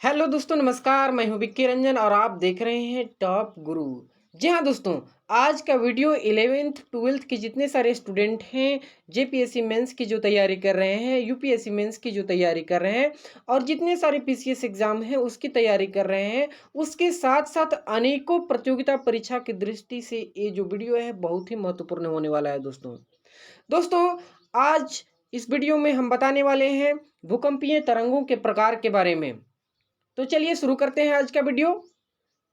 Hello दोस्तों, नमस्कार। मैं हूं विक्की रंजन और आप देख रहे हैं टॉप गुरु। जी हाँ दोस्तों, आज का वीडियो 11th 12th के जितने सारे स्टूडेंट हैं, जेपीएससी मेंस की जो तैयारी कर रहे हैं, यूपीएससी मेंस की जो तैयारी कर रहे हैं और जितने सारे पीसीएस एग्जाम हैं उसकी तैयारी कर रहे हैं, उसके साथ साथ अनेकों प्रतियोगिता परीक्षा की दृष्टि से ये जो वीडियो है बहुत ही महत्वपूर्ण होने वाला है दोस्तों। दोस्तों, आज इस वीडियो में हम बताने वाले हैं भूकंपीय तरंगों के प्रकार के बारे में। तो चलिए शुरू करते हैं आज का वीडियो।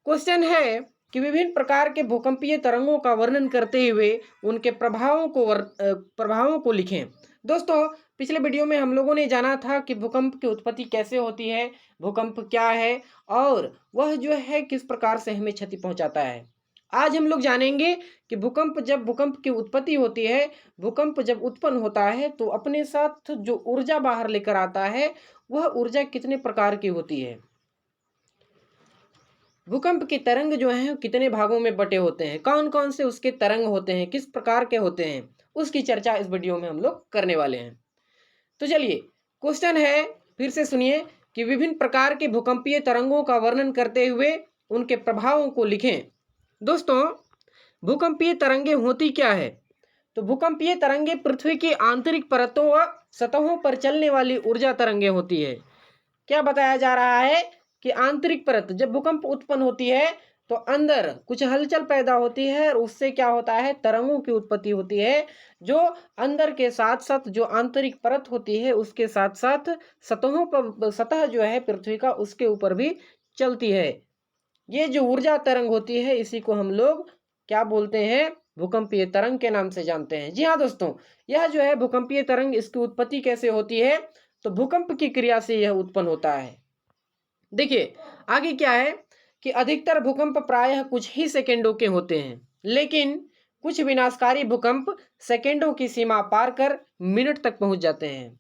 क्वेश्चन है कि विभिन्न प्रकार के भूकंपीय तरंगों का वर्णन करते हुए उनके प्रभावों को लिखें। दोस्तों, पिछले वीडियो में हम लोगों ने जाना था कि भूकंप की उत्पत्ति कैसे होती है, भूकंप क्या है और वह जो है किस प्रकार से हमें क्षति पहुंचाता है। आज हम लोग जानेंगे कि भूकंप की उत्पत्ति होती है, भूकंप जब उत्पन्न होता है तो अपने साथ जो ऊर्जा बाहर लेकर आता है वह ऊर्जा कितने प्रकार की होती है। भूकंप की तरंग जो है कितने भागों में बटे होते हैं, कौन कौन से उसके तरंग होते हैं, किस प्रकार के होते हैं, उसकी चर्चा इस वीडियो में हम लोग करने वाले हैं। तो चलिए, क्वेश्चन है, फिर से सुनिए कि विभिन्न प्रकार के भूकंपीय तरंगों का वर्णन करते हुए उनके प्रभावों को लिखें। दोस्तों, भूकंपीय तरंगे होती क्या है? तो भूकंपीय तरंगे पृथ्वी की आंतरिक परतों व सतहों पर चलने वाली ऊर्जा तरंगे होती है। क्या बताया जा रहा है कि आंतरिक परत जब भूकंप उत्पन्न होती है तो अंदर कुछ हलचल पैदा होती है और उससे क्या होता है, तरंगों की उत्पत्ति होती है, जो अंदर के साथ साथ जो आंतरिक परत होती है उसके साथ साथ सतह जो है पृथ्वी का उसके ऊपर भी चलती है। ये जो ऊर्जा तरंग होती है इसी को हम लोग क्या बोलते हैं, भूकंपीय तरंग के नाम से जानते हैं। जी हाँ दोस्तों, यह जो है भूकंपीय तरंग, इसकी उत्पत्ति कैसे होती है? तो भूकंप की क्रिया से यह उत्पन्न होता है। देखिए आगे क्या है कि अधिकतर भूकंप प्रायः कुछ ही सेकेंडों के होते हैं, लेकिन कुछ विनाशकारी भूकंप सेकेंडों की सीमा पार कर मिनट तक पहुंच जाते हैं।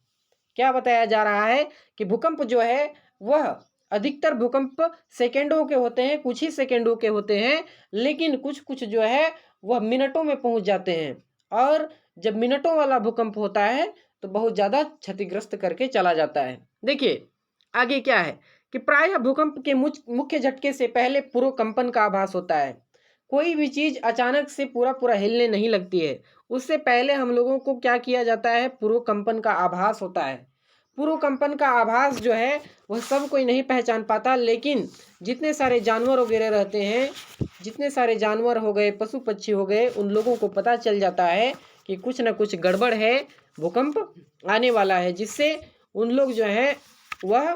क्या बताया जा रहा है कि भूकंप जो है वह अधिकतर भूकंप सेकेंडों के होते हैं, कुछ ही सेकेंडों के होते हैं, लेकिन कुछ कुछ जो है वह मिनटों में पहुंच जाते हैं। और जब मिनटों वाला भूकंप होता है तो बहुत ज्यादा क्षतिग्रस्त करके चला जाता है। देखिए आगे क्या है कि प्रायः भूकंप के मुख्य झटके से पहले पूर्व कंपन का आभास होता है। कोई भी चीज अचानक से पूरा पूरा हिलने नहीं लगती है, उससे पहले हम लोगों को क्या किया जाता है, पूर्व कंपन का आभास होता है। पूर्व कंपन का आभास जो है वह सब कोई नहीं पहचान पाता, लेकिन जितने सारे जानवर वगैरह रहते हैं, जितने सारे जानवर हो गए, पशु पक्षी हो गए, उन लोगों को पता चल जाता है कि कुछ ना कुछ गड़बड़ है, भूकंप आने वाला है, जिससे उन लोग जो है वह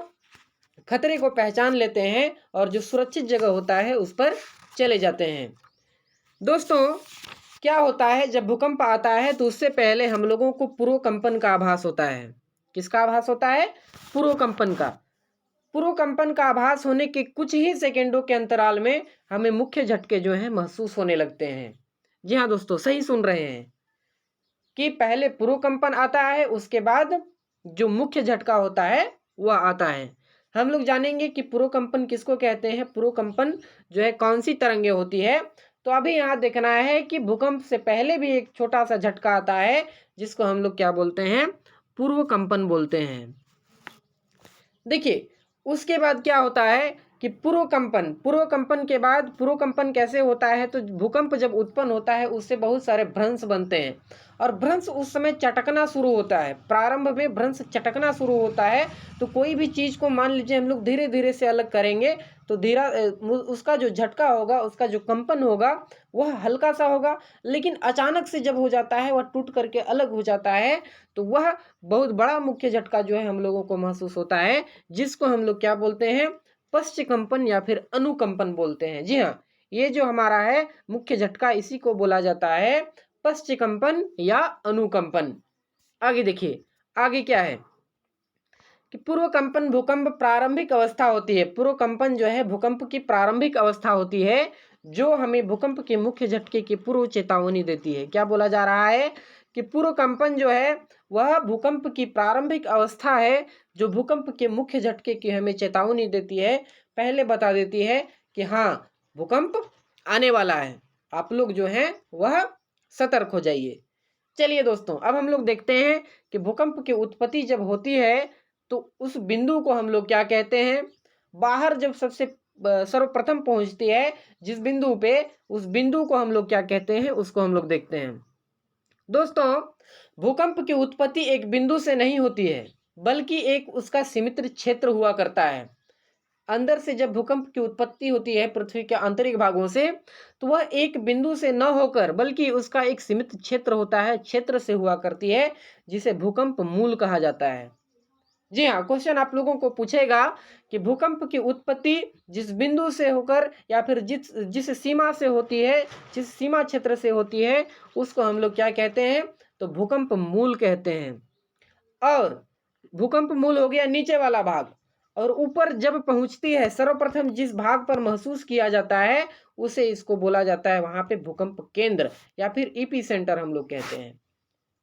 खतरे को पहचान लेते हैं और जो सुरक्षित जगह होता है उस पर चले जाते हैं। दोस्तों, क्या होता है जब भूकंप आता है तो उससे पहले हम लोगों को पूर्व कंपन का आभास होता है। किसका आभास होता है? पूर्व कंपन का। पूर्व कंपन का आभास होने के कुछ ही सेकेंडों के अंतराल में हमें मुख्य झटके जो हैं महसूस होने लगते हैं। जी हाँ दोस्तों, सही सुन रहे हैं कि पहले पूर्व कंपन आता है, उसके बाद जो मुख्य झटका होता है वह आता है। हम लोग जानेंगे कि पूर्व कंपन किसको कहते हैं, पूर्व कंपन जो है कौन सी तरंगे होती है। तो अभी यहाँ देखना है कि भूकंप से पहले भी एक छोटा सा झटका आता है जिसको हम लोग क्या बोलते हैं, पूर्व कंपन बोलते हैं। देखिए उसके बाद क्या होता है कि पूर्व कंपन के बाद, पूर्व कंपन कैसे होता है, तो भूकंप जब उत्पन्न होता है उससे बहुत सारे भ्रंश बनते हैं और भ्रंश उस समय चटकना शुरू होता है। प्रारंभ में भ्रंश चटकना शुरू होता है, तो कोई भी चीज को मान लीजिए हम लोग धीरे धीरे से अलग करेंगे तो उसका जो झटका होगा, उसका जो कंपन होगा वह हल्का सा होगा, लेकिन अचानक से जब हो जाता है वह टूट करके अलग हो जाता है, तो वह बहुत बड़ा मुख्य झटका जो है हम लोगों को महसूस होता है, जिसको हम लोग क्या बोलते हैं, पश्च कंपन या फिर अनुकंपन बोलते हैं। जी हाँ, ये जो हमारा है मुख्य झटका, इसी को बोला जाता है पश्च कंपन या अनुकंपन। आगे देखिए, आगे क्या है कि पूर्व कंपन भूकंप प्रारंभिक अवस्था होती है। पूर्व कंपन जो है भूकंप की प्रारंभिक अवस्था होती है, जो हमें भूकंप के मुख्य झटके की पूर्व चेतावनी देती है। क्या बोला जा रहा है कि पूर्व कंपन जो है वह भूकंप की प्रारंभिक अवस्था है, जो भूकंप के मुख्य झटके की हमें चेतावनी देती है, पहले बता देती है कि हाँ भूकंप आने वाला है, आप लोग जो हैं वह सतर्क हो जाइए। चलिए दोस्तों, अब हम लोग देखते हैं कि भूकंप की उत्पत्ति जब होती है तो उस बिंदु को हम लोग क्या कहते हैं, बाहर जब सर्वप्रथम पहुंचती है जिस बिंदु पे, उस बिंदु को हम लोग क्या कहते हैं, उसको हम लोग देखते हैं। दोस्तों, भूकंप की उत्पत्ति एक बिंदु से नहीं होती है, बल्कि एक उसका सीमित क्षेत्र हुआ करता है। अंदर से जब भूकंप की उत्पत्ति होती है पृथ्वी के आंतरिक भागों से, तो वह एक बिंदु से न होकर बल्कि उसका एक सीमित क्षेत्र होता है, क्षेत्र से हुआ करती है, जिसे भूकंप मूल कहा जाता है। जी हाँ, क्वेश्चन आप लोगों को पूछेगा कि भूकंप की उत्पत्ति जिस बिंदु से होकर या फिर जिस जिस सीमा से होती है, जिस सीमा क्षेत्र से होती है, उसको हम लोग क्या कहते हैं, तो भूकंप मूल कहते हैं। और भूकंप मूल हो गया नीचे वाला भाग, और ऊपर जब पहुंचती है, सर्वप्रथम जिस भाग पर महसूस किया जाता है, उसे इसको बोला जाता है वहां पे भूकंप केंद्र या फिर ईपी सेंटर हम लोग कहते हैं।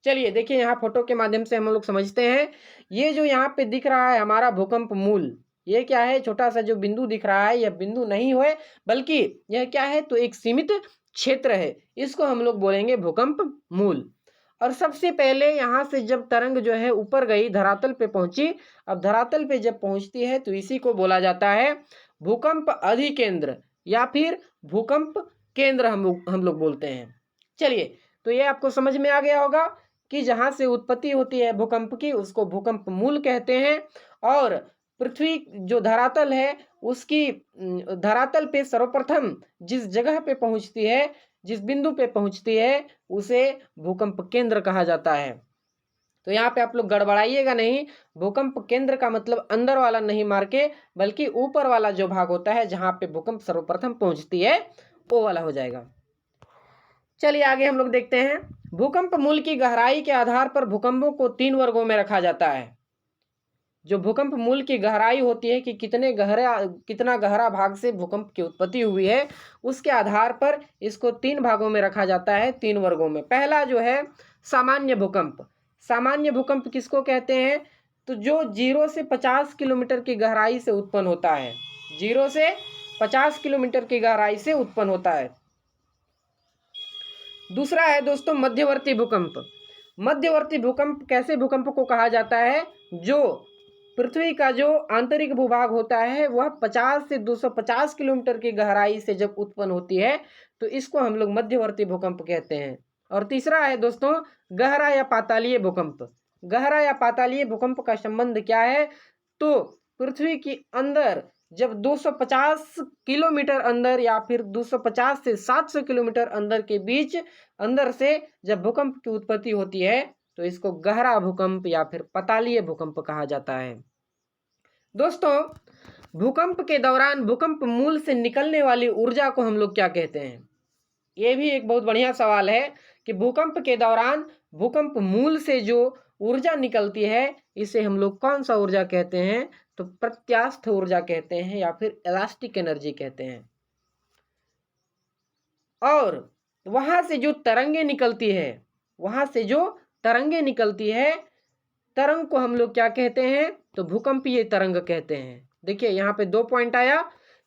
चलिए देखिए, यहाँ फोटो के माध्यम से हम लोग समझते हैं। ये जो यहाँ पे दिख रहा है हमारा भूकंप मूल, ये क्या है, छोटा सा जो बिंदु दिख रहा है, यह बिंदु नहीं है, बल्कि यह क्या है, तो एक सीमित क्षेत्र है। इसको हम लोग बोलेंगे भूकंप मूल। और सबसे पहले यहाँ से जब तरंग जो है ऊपर गई, धरातल पे पहुंची, अब धरातल पे जब पहुंचती है तो इसी को बोला जाता है भूकंप अधिकेंद्र या फिर भूकंप केंद्र हम लोग बोलते हैं। चलिए, तो ये आपको समझ में आ गया होगा कि जहाँ से उत्पत्ति होती है भूकंप की, उसको भूकंप मूल कहते हैं। और पृथ्वी जो धरातल है, उसकी धरातल पे सर्वप्रथम जिस जगह पे पहुंचती है, जिस बिंदु पे पहुंचती है, उसे भूकंप केंद्र कहा जाता है। तो यहाँ पे आप लोग गड़बड़ाइएगा नहीं, भूकंप केंद्र का मतलब अंदर वाला नहीं मार के, बल्कि ऊपर वाला जो भाग होता है जहाँ पे भूकंप सर्वप्रथम पहुंचती है, वो वाला हो जाएगा। चलिए आगे हम लोग देखते हैं। भूकंप मूल की गहराई के आधार पर भूकंपों को 3 वर्गों में रखा जाता है। जो भूकंप मूल की गहराई होती है कि कितना गहरा भाग से भूकंप की उत्पत्ति हुई है, उसके आधार पर इसको 3 भागों में रखा जाता है, 3 वर्गों में। पहला जो है सामान्य भूकंप। सामान्य भूकंप किसको कहते हैं, तो जो 0 से 50 किलोमीटर की गहराई से उत्पन्न होता है, 0 से 50 किलोमीटर की गहराई से उत्पन्न होता है। दूसरा है दोस्तों मध्यवर्ती भूकंप। मध्यवर्ती भूकंप कैसे भूकंप को कहा जाता है, जो पृथ्वी का जो आंतरिक भूभाग होता है वह 50 से 250 किलोमीटर की गहराई से जब उत्पन्न होती है, तो इसको हम लोग मध्यवर्ती भूकंप कहते हैं। और तीसरा है दोस्तों गहरा या पातालीय भूकंप। गहरा या पातालीय भूकंप का संबंध क्या है, तो पृथ्वी के अंदर जब 250 किलोमीटर अंदर या फिर 250 से 700 किलोमीटर अंदर के बीच अंदर से जब भूकंप की उत्पत्ति होती है, तो इसको गहरा भूकंप या फिर पातालीय भूकंप कहा जाता है। दोस्तों, भूकंप के दौरान भूकंप मूल से निकलने वाली ऊर्जा को हम लोग क्या कहते हैं, ये भी एक बहुत बढ़िया सवाल है कि भूकंप के दौरान भूकंप मूल से जो ऊर्जा निकलती है, इसे हम लोग कौन सा ऊर्जा कहते हैं, तो प्रत्यास्थ ऊर्जा कहते हैं या फिर इलास्टिक एनर्जी कहते हैं। और वहां से जो तरंगे निकलती है, वहां से जो तरंगे निकलती है, तरंग को हम लोग क्या कहते हैं, तो भूकंपीय तरंग कहते हैं। देखिए यहाँ पे 2 पॉइंट आया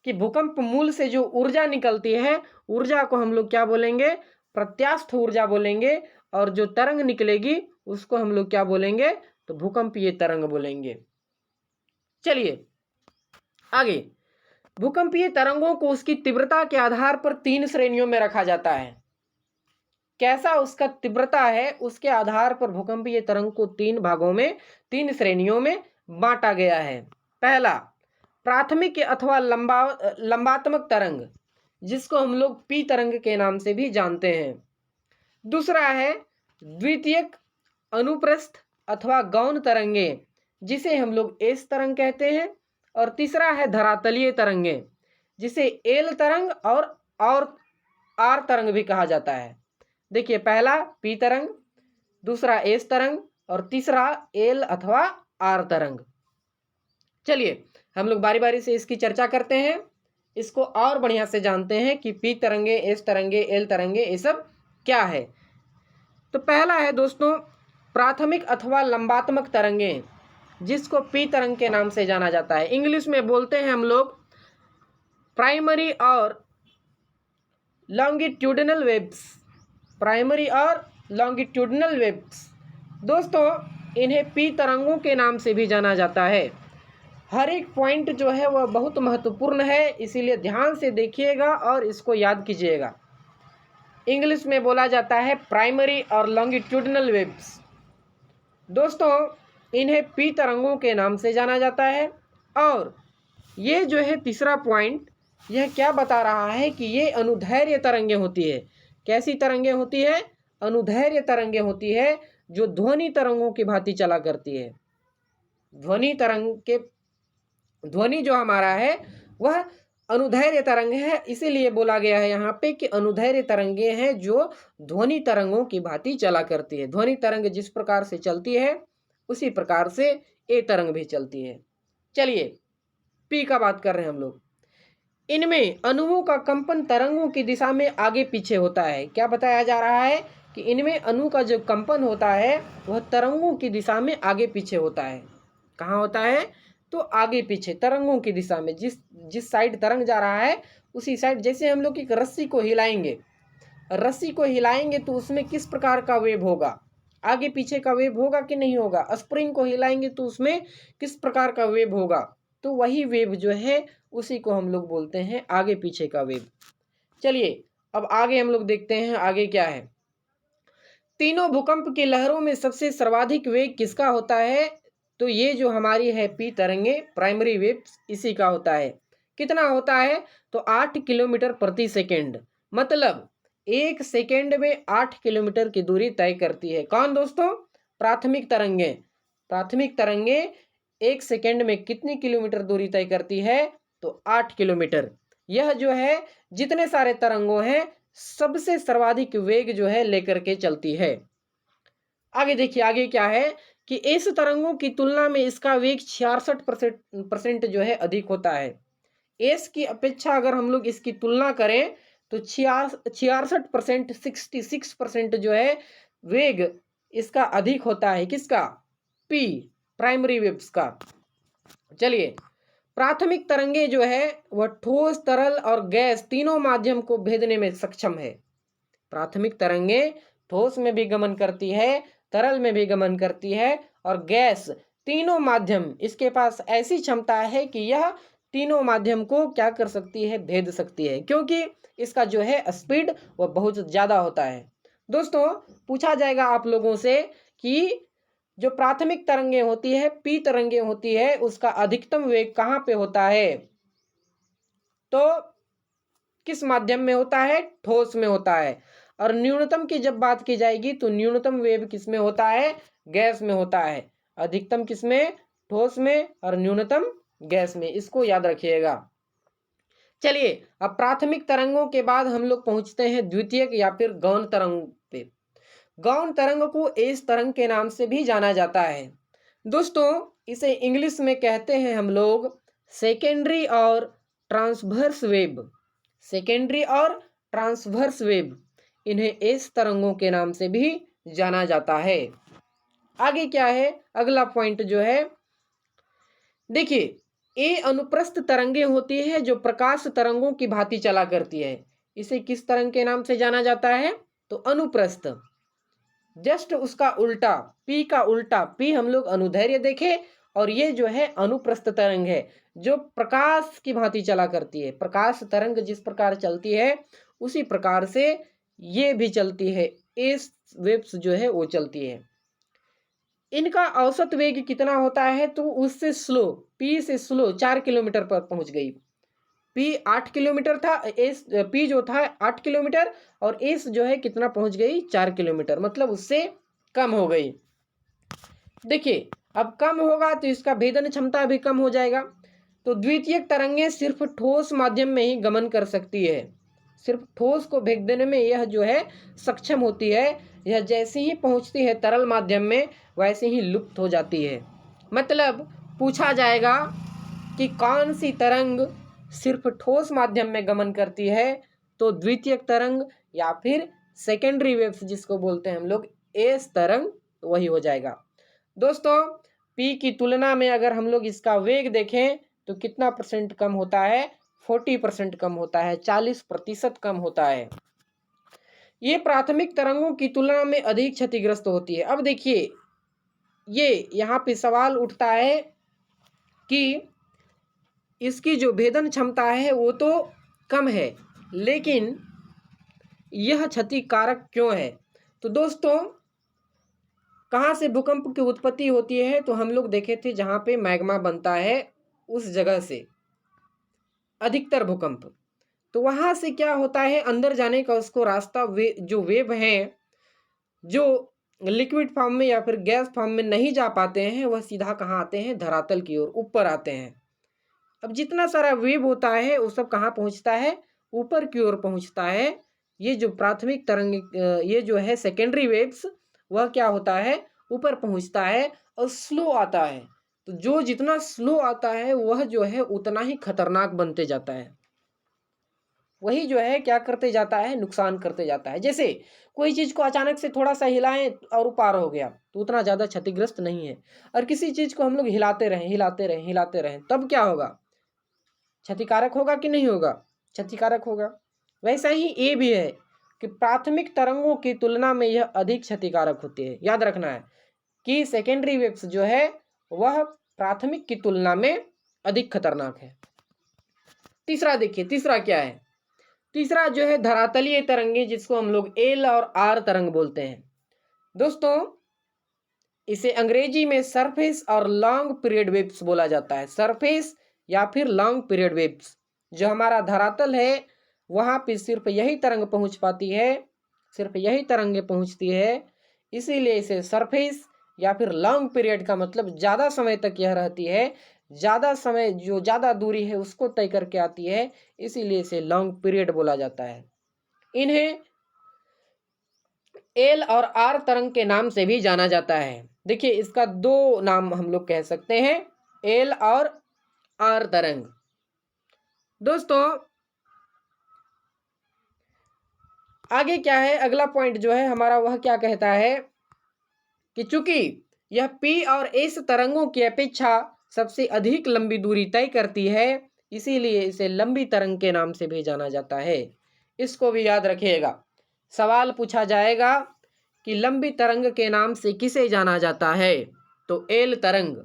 कि भूकंप मूल से जो ऊर्जा निकलती है, ऊर्जा को हम लोग क्या बोलेंगे, प्रत्यास्थ ऊर्जा बोलेंगे, और जो तरंग निकलेगी उसको हम लोग क्या बोलेंगे, तो भूकंपीय तरंग बोलेंगे। चलिए आगे, भूकंपीय तरंगों को उसकी तीव्रता के आधार पर 3 श्रेणियों में रखा जाता है। कैसा उसका तीव्रता है, उसके आधार पर भूकंपीय तरंग को 3 भागों में, 3 श्रेणियों में बांटा गया है। पहला प्राथमिक अथवा लंबात्मक तरंग, जिसको हम लोग पी तरंग के नाम से भी जानते हैं। दूसरा है द्वितीयक अनुप्रस्थ अथवा गौण तरंगे, जिसे हम लोग एस तरंग कहते हैं। और तीसरा है धरातलीय तरंगे, जिसे एल तरंग और आर तरंग भी कहा जाता है। देखिए पहला पी तरंग, दूसरा एस तरंग और तीसरा एल अथवा आर तरंग। चलिए हम लोग बारी बारी से इसकी चर्चा करते हैं, इसको और बढ़िया से जानते हैं कि पी तरंगे, एस तरंगे, एल तरंगे, ये सब क्या है। तो पहला है दोस्तों प्राथमिक अथवा लंबात्मक तरंगे, जिसको पी तरंग के नाम से जाना जाता है। इंग्लिश में बोलते हैं हम लोग प्राइमरी और लॉन्गिट्यूडिनल वेव्स। प्राइमरी और लॉन्गिट्यूडिनल वेव्स दोस्तों, इन्हें पी तरंगों के नाम से भी जाना जाता है। हर एक पॉइंट जो है वह बहुत महत्वपूर्ण है, इसीलिए ध्यान से देखिएगा और इसको याद कीजिएगा। इंग्लिश में बोला जाता है प्राइमरी और लॉन्गिट्यूडिनल वेव्स। दोस्तों, इन्हें पी तरंगों के नाम से जाना जाता है। और ये जो है तीसरा पॉइंट, यह क्या बता रहा है कि ये अनुदैर्घ्य तरंगें होती है। कैसी तरंगें होती है? अनुदैर्घ्य तरंगें होती है, जो ध्वनि तरंगों की भांति चला करती है। ध्वनि जो हमारा है वह अनुदैर्घ्य तरंग है, इसीलिए बोला गया है यहाँ पे कि अनुदैर्घ्य तरंगे हैं जो ध्वनि तरंगों की भांति चला करती है। ध्वनि तरंग जिस प्रकार से चलती है उसी प्रकार से ए तरंग भी चलती है। चलिए पी का बात कर रहे हैं हम लोग। इनमें अणुओं का कंपन तरंगों की दिशा में आगे पीछे होता है। क्या बताया जा रहा है कि इनमें अणु का जो कंपन होता है वह तरंगों की दिशा में आगे पीछे होता है। कहाँ होता है? तो आगे पीछे तरंगों की दिशा में, जिस साइड तरंग जा रहा है उसी साइड। जैसे हम लोग एक रस्सी को हिलाएंगे तो उसमें किस प्रकार का वेव होगा? आगे पीछे का वेव होगा कि नहीं होगा? स्प्रिंग को हिलाएंगे तो उसमें किस प्रकार का वेव होगा? तो वही वेव जो है उसी को हम लोग बोलते हैं आगे पीछे का वेव। चलिए अब आगे हम लोग देखते हैं आगे क्या है। तीनों भूकंप की लहरों में सबसे सर्वाधिक वेग किसका होता है? तो ये जो हमारी है पी तरंगे, प्राइमरी वेव, इसी का होता है। कितना होता है? तो 8 किलोमीटर प्रति सेकेंड, मतलब 1 सेकेंड में 8 किलोमीटर की दूरी तय करती है। कौन दोस्तों? प्राथमिक तरंगे। प्राथमिक तरंगे 1 सेकेंड में कितनी किलोमीटर दूरी तय करती है? तो 8 किलोमीटर। यह जो है जितने सारे तरंगों हैं सबसे सर्वाधिक वेग जो है लेकर के चलती है। आगे देखिए आगे क्या है कि इस तरंगों की तुलना में इसका वेग 66% जो है अधिक होता है। एस की अपेक्षा अगर हम लोग इसकी तुलना करें तो 66%, 66% जो है वेग इसका अधिक होता है। किसका? पी, प्राइमरी वेव्स का। चलिए, प्राथमिक तरंगे जो है वह ठोस, तरल और गैस तीनों माध्यम को भेदने में सक्षम है। प्राथमिक तरंगे ठोस में भी गमन करती है, तरल में भी गमन करती है और गैस, तीनों माध्यम इसके पास ऐसी क्षमता है कि यह तीनों माध्यम को क्या कर सकती है? भेद सकती है, क्योंकि इसका जो है स्पीड वह बहुत ज़्यादा होता है। दोस्तों, पूछा जाएगा आप लोगों से कि जो प्राथमिक तरंगे होती है, पी तरंगे होती है, उसका अधिकतम वेग कहाँ पे होता है? तो किस माध्यम में होता है? ठोस में होता है। और न्यूनतम की जब बात की जाएगी तो न्यूनतम वेग किस में होता है? गैस में होता है। अधिकतम किस में? ठोस में, और न्यूनतम गैस में। इसको याद रखिएगा। चलिए अब प्राथमिक तरंगों के बाद हम लोग पहुंचते हैं द्वितीयक या फिर गौण तरंग पे। गौण तरंग को एस तरंग के नाम से भी जाना जाता है। दोस्तों, इसे इंग्लिश में कहते हैं हम लोग सेकेंडरी और ट्रांसवर्स वेव। सेकेंडरी और ट्रांसवर्स वेव, इन्हें एस तरंगों के नाम से भी जाना जाता है। आगे क्या है? अगला पॉइंट जो है, देखिए, ए अनुप्रस्थ तरंगे होती है जो प्रकाश तरंगों की भांति चला करती है। इसे किस तरंग के नाम से जाना जाता है? तो अनुप्रस्थ। जस्ट उसका उल्टा, पी का उल्टा, पी हम लोग अनुदैर्घ्य देखे और ये जो है अनुप्रस्थ तरंग है जो प्रकाश की भांति चला करती है। प्रकाश तरंग जिस प्रकार चलती है उसी प्रकार से ये भी चलती है। एस वेव्स जो है वो चलती है। इनका औसत वेग कितना होता है? तो उससे स्लो, पी से स्लो 4 किलोमीटर पर पहुंच गई। पी 8 किलोमीटर था, एस पी जो था 8 किलोमीटर और एस जो है कितना पहुंच गई? 4 किलोमीटर, मतलब उससे कम हो गई। देखिए, अब कम होगा तो इसका भेदन क्षमता भी कम हो जाएगा। तो द्वितीयक तरंगें सिर्फ ठोस माध्यम में ही गमन कर सकती है। सिर्फ ठोस को भेद देने में यह जो है सक्षम होती है। यह जैसे ही पहुंचती है तरल माध्यम में वैसे ही लुप्त हो जाती है। मतलब पूछा जाएगा कि कौन सी तरंग सिर्फ ठोस माध्यम में गमन करती है? तो द्वितीयक तरंग या फिर सेकेंडरी वेव्स जिसको बोलते हैं हम लोग एस तरंग, वही हो जाएगा। दोस्तों, पी की तुलना में अगर हम लोग इसका वेग देखें तो कितना परसेंट कम होता है? 40% कम होता है, 40% कम होता है। ये प्राथमिक तरंगों की तुलना में अधिक क्षतिग्रस्त होती है। अब देखिए, ये यहाँ पे सवाल उठता है कि इसकी जो भेदन क्षमता है वो तो कम है, लेकिन यह क्षतिकारक क्यों है? तो दोस्तों, कहाँ से भूकंप की उत्पत्ति होती है? तो हम लोग देखे थे जहाँ पे मैग्मा बनता है उस जगह से अधिकतर भूकंप। तो वहाँ से क्या होता है, अंदर जाने का उसको रास्ता जो वेव हैं, जो लिक्विड फॉर्म में या फिर गैस फॉर्म में नहीं जा पाते हैं, वह सीधा कहाँ आते हैं, धरातल की ओर ऊपर आते हैं। अब जितना सारा वेव होता है वो सब कहाँ पहुँचता है, ऊपर की ओर पहुँचता है। ये जो प्राथमिक तरंग, ये जो है सेकेंडरी वेव्स, वह क्या होता है, ऊपर पहुँचता है और स्लो आता है। तो जो जितना स्लो आता है वह जो है उतना ही खतरनाक बनते जाता है। वही जो है क्या करते जाता है, नुकसान करते जाता है। जैसे कोई चीज़ को अचानक से थोड़ा सा हिलाएं और वो पार हो गया तो उतना ज़्यादा क्षतिग्रस्त नहीं है, और किसी चीज़ को हम लोग हिलाते रहें हिलाते रहें हिलाते रहें, तब क्या होगा, क्षतिकारक होगा कि नहीं होगा, क्षतिकारक होगा। वैसा ही ये भी है कि प्राथमिक तरंगों की तुलना में यह अधिक क्षतिकारक होती है। याद रखना है कि सेकेंडरी वेव्स जो है वह प्राथमिक की तुलना में अधिक खतरनाक है। तीसरा देखिए, तीसरा क्या है, तीसरा जो है धरातलीय तरंगे, जिसको हम लोग एल और आर तरंग बोलते हैं। दोस्तों, इसे अंग्रेजी में सरफेस और लॉन्ग पीरियड वेव्स बोला जाता है। सरफेस या फिर लॉन्ग पीरियड वेव्स, जो हमारा धरातल है वहाँ पे सिर्फ यही तरंग पहुँच पाती है, सिर्फ यही तरंगे पहुँचती है, इसीलिए इसे सरफेस या फिर लॉन्ग पीरियड का मतलब ज़्यादा समय तक यह रहती है, ज़्यादा समय, जो ज़्यादा दूरी है उसको तय करके आती है, इसीलिए इसे लॉन्ग पीरियड बोला जाता है। इन्हें एल और आर तरंग के नाम से भी जाना जाता है। देखिए, इसका दो नाम हम लोग कह सकते हैं, एल और आर तरंग। दोस्तों, आगे क्या है, अगला पॉइंट जो है हमारा वह क्या कहता है कि चूंकि यह पी और एस तरंगों की अपेक्षा सबसे अधिक लंबी दूरी तय करती है, इसीलिए इसे लंबी तरंग के नाम से भी जाना जाता है। इसको भी याद रखिएगा, सवाल पूछा जाएगा कि लंबी तरंग के नाम से किसे जाना जाता है, तो एल तरंग,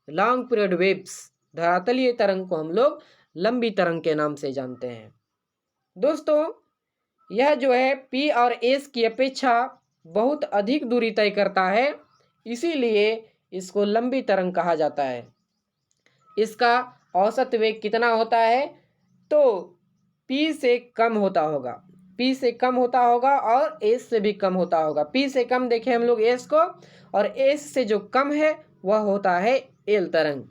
लॉन्ग पीरियड वेव्स, धरातलीय तरंग को हम लोग लंबी तरंग के नाम से जानते हैं। दोस्तों, यह जो है पी और एस की अपेक्षा बहुत अधिक दूरी तय करता है, इसीलिए इसको लंबी तरंग कहा जाता है। इसका औसत वेग कितना होता है, तो पी से कम होता होगा, पी से कम होता होगा और एस से भी कम होता होगा। पी से कम देखें हम लोग एस को, और एस से जो कम है वह होता है एल तरंग।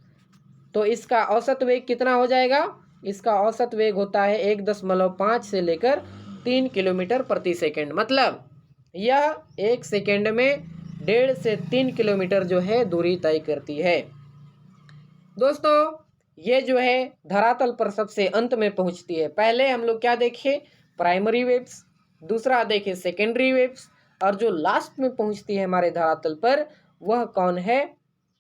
तो इसका औसत वेग कितना हो जाएगा, इसका औसत वेग होता है 1.5 से लेकर 3 किलोमीटर प्रति सेकंड। मतलब यह 1 सेकंड में 1.5 से 3 किलोमीटर जो है दूरी तय करती है। दोस्तों, ये जो है धरातल पर सबसे अंत में पहुंचती है। पहले हम लोग क्या देखे, प्राइमरी वेव्स, दूसरा देखे सेकेंडरी वेव्स, और जो लास्ट में पहुंचती है हमारे धरातल पर वह कौन है,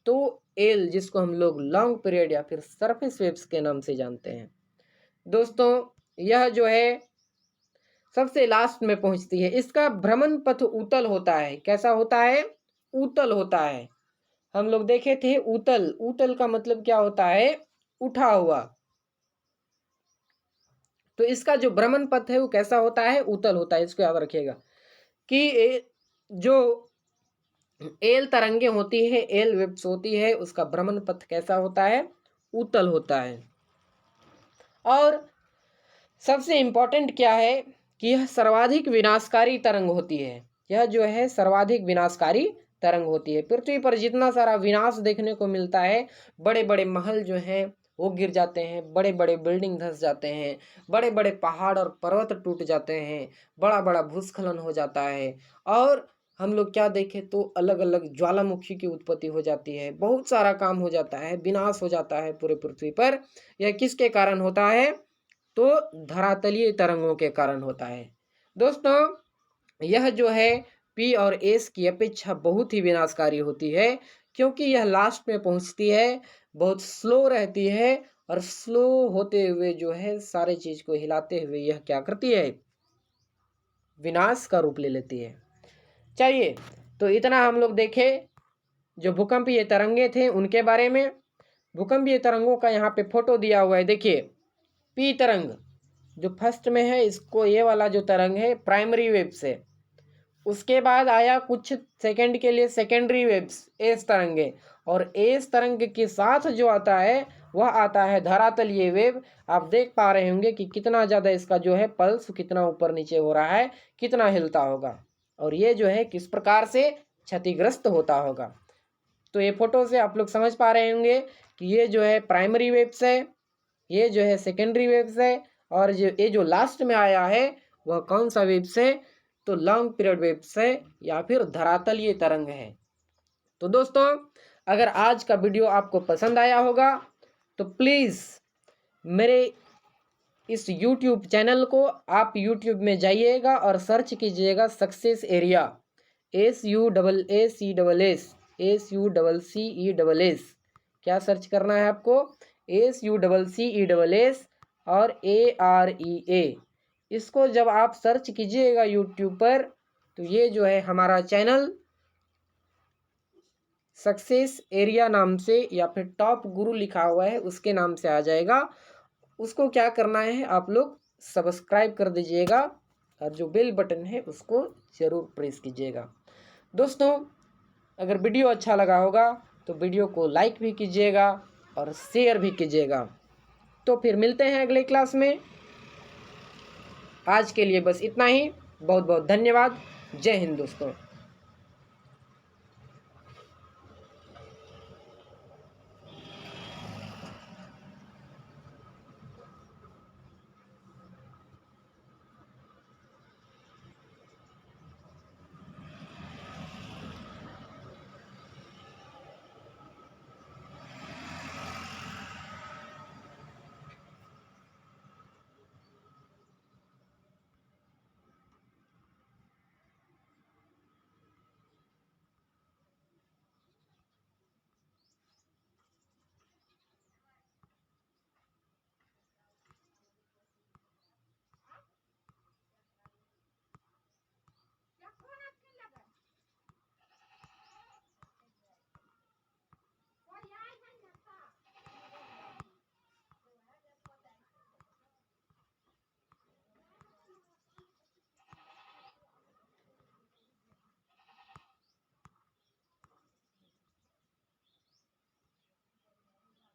तो एल, जिसको हम लोग लॉन्ग पीरियड या फिर सरफेस वेव्स के नाम से जानते हैं। दोस्तों, यह जो है सबसे लास्ट में पहुंचती है। इसका भ्रमण पथ उत्तल होता है। कैसा होता है, उत्तल होता है। हम लोग देखे थे उत्तल, उत्तल का मतलब क्या होता है, उठा हुआ। तो इसका जो भ्रमण पथ है वो कैसा होता है, उत्तल होता है। इसको याद रखिएगा कि जो एल तरंगे होती है, एल वेव्स होती है, उसका भ्रमण पथ कैसा होता है, उत्तल होता है। और सबसे इंपॉर्टेंट क्या है कि यह सर्वाधिक विनाशकारी तरंग होती है। यह जो है सर्वाधिक विनाशकारी तरंग होती है। पृथ्वी पर जितना सारा विनाश देखने को मिलता है, बड़े बड़े महल जो हैं वो गिर जाते हैं, बड़े बड़े बिल्डिंग धंस जाते हैं, बड़े बड़े पहाड़ और पर्वत टूट जाते हैं, बड़ा बड़ा भूस्खलन हो जाता है, और हम लोग क्या देखें तो अलग अलग ज्वालामुखी की उत्पत्ति हो जाती है, बहुत सारा काम हो जाता है, विनाश हो जाता है पूरे पृथ्वी पर। यह किसके कारण होता है, तो धरातलीय तरंगों के कारण होता है। दोस्तों, यह जो है पी और एस की अपेक्षा बहुत ही विनाशकारी होती है, क्योंकि यह लास्ट में पहुंचती है, बहुत स्लो रहती है, और स्लो होते हुए जो है सारे चीज को हिलाते हुए यह क्या करती है, विनाश का रूप ले लेती है। चलिए, तो इतना हम लोग देखे जो भूकंपीय तरंगे थे उनके बारे में। भूकंपीय तरंगों का यहाँ पे फोटो दिया हुआ है। देखिए पी तरंग जो फर्स्ट में है, इसको ये वाला जो तरंग है प्राइमरी वेव्स है। उसके बाद आया कुछ सेकंड के लिए सेकेंडरी वेव्स एस तरंगे, और एस तरंग के साथ जो आता है वह आता है धरातलीय वेव। आप देख पा रहे होंगे कि कितना ज़्यादा इसका जो है पल्स कितना ऊपर नीचे हो रहा है, कितना हिलता होगा, और ये जो है किस प्रकार से क्षतिग्रस्त होता होगा। तो ये फोटो से आप लोग समझ पा रहे होंगे कि ये जो है प्राइमरी वेव्स है, ये जो है सेकेंडरी वेव्स है, और ये जो लास्ट में आया है वह कौन सा वेव्स है, तो लॉन्ग पीरियड वेव्स है या फिर धरातलीय तरंग है। तो दोस्तों अगर आज का वीडियो आपको पसंद आया होगा तो प्लीज़ मेरे इस YouTube चैनल को आप YouTube में जाइएगा और सर्च कीजिएगा सक्सेस एरिया, SUCCESS क्या सर्च करना है आपको, SUCCESS और AREA। इसको जब आप सर्च कीजिएगा YouTube पर तो ये जो है हमारा चैनल सक्सेस एरिया नाम से या फिर टॉप गुरु लिखा हुआ है उसके नाम से आ जाएगा। उसको क्या करना है, आप लोग सब्सक्राइब कर दीजिएगा और जो बेल बटन है उसको ज़रूर प्रेस कीजिएगा। दोस्तों अगर वीडियो अच्छा लगा होगा तो वीडियो को लाइक भी कीजिएगा और शेयर भी कीजिएगा। तो फिर मिलते हैं अगले क्लास में। आज के लिए बस इतना ही। बहुत बहुत धन्यवाद। जय हिंद दोस्तों।